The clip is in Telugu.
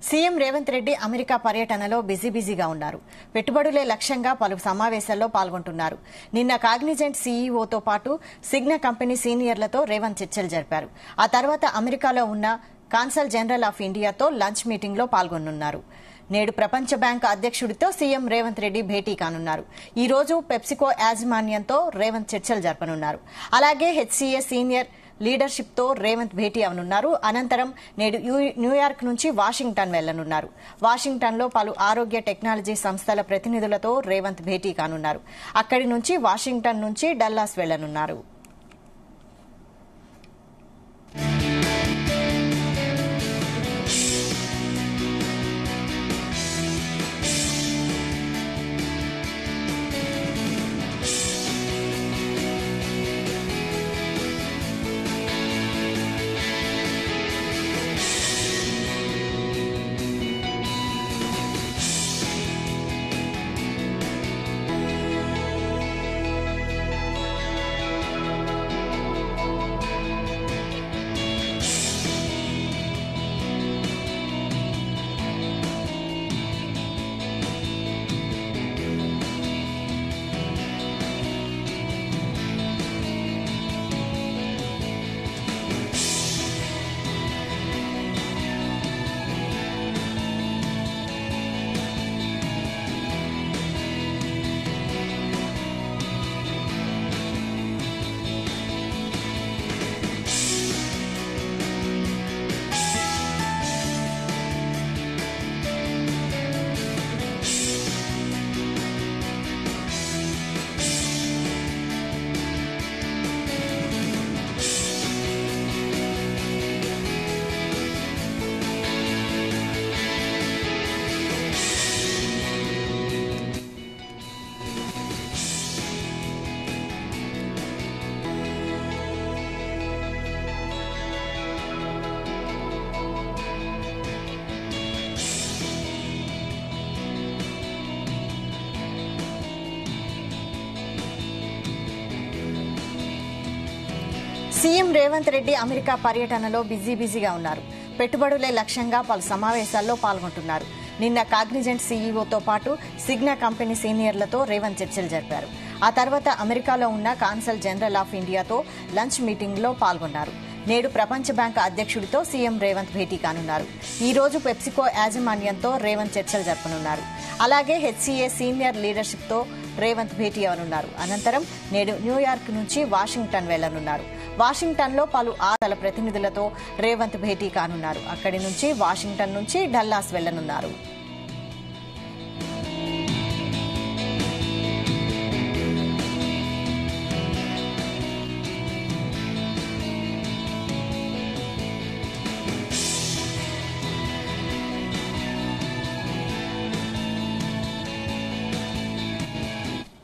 సీఎం రేవంత్ రెడ్డి అమెరికా పర్యటనలో బిజీగా ఉన్నారు. పెట్టుబడులే లక్ష్యంగా పలు సమావేశాల్లో పాల్గొంటున్నారు. నిన్న కాగ్నిజెంట్ సీఈఓతో పాటు సిగ్నా కంపెనీ సీనియర్లతో రేవంత్ చర్చలు జరిపారు. ఆ తర్వాత అమెరికాలో ఉన్న కాన్సల్ జనరల్ ఆఫ్ ఇండియాతో లంచ్ మీటింగ్లో పాల్గొనున్నారు. నేడు ప్రపంచ బ్యాంకు అధ్యక్షుడితో సీఎం రేవంత్ రెడ్డి భేటీ కానున్నారు. ఈ రోజు పెప్సికో యాజమాన్యంతో రేవంత్ చర్చలు జరపనున్నారు. అలాగే హెచ్సీఏ సీనియర్ లీడర్షిప్ తో రేవంత్ భేటీ అవనున్నారు. అనంతరం నేడు న్యూయార్క్ నుంచి వాషింగ్టన్ వెళ్లనున్నారు. వాషింగ్టన్ లో పలు ఆరోగ్య టెక్నాలజీ సంస్థల ప్రతినిధులతో రేవంత్ భేటీ కానున్నారు. అక్కడి నుంచి వాషింగ్టన్ నుంచి డల్లాస్ వెళ్లనున్నారు. సీఎం రేవంత్ రెడ్డి అమెరికా పర్యటనలో బిజీగా ఉన్నారు. పెట్టుబడులే లక్ష్యంగా పలు సమావేశాల్లో పాల్గొంటున్నారు. నిన్న కాగ్నిజెంట్ సీఈఓతో పాటు సిగ్నా కంపెనీ సీనియర్లతో రేవంత్ చర్చలు జరిపారు. ఆ తర్వాత అమెరికాలో ఉన్న కాన్సల్ జనరల్ ఆఫ్ ఇండియాతో లంచ్ మీటింగ్లో పాల్గొన్నారు. నేడు ప్రపంచ బ్యాంకు అధ్యక్షుడితో సీఎం రేవంత్ భేటీ కానున్నారు. ఈ రోజు పెప్సికో యాజమాన్యంతో రేవంత్ చర్చలు జరపనున్నారు. అలాగే హెచ్సీఏ సీనియర్ లీడర్షిప్ తో రేవంత్ భేటీ అవనున్నారు. అనంతరం నేడు న్యూయార్క్ నుంచి వాషింగ్టన్ వెళ్లనున్నారు. వాషింగ్టన్ లో పలు ఆదాల ప్రతినిధులతో రేవంత్ భేటీ కానున్నారు. అక్కడి నుంచి వాషింగ్టన్ నుంచి డల్లాస్ వెళ్లనున్నారు.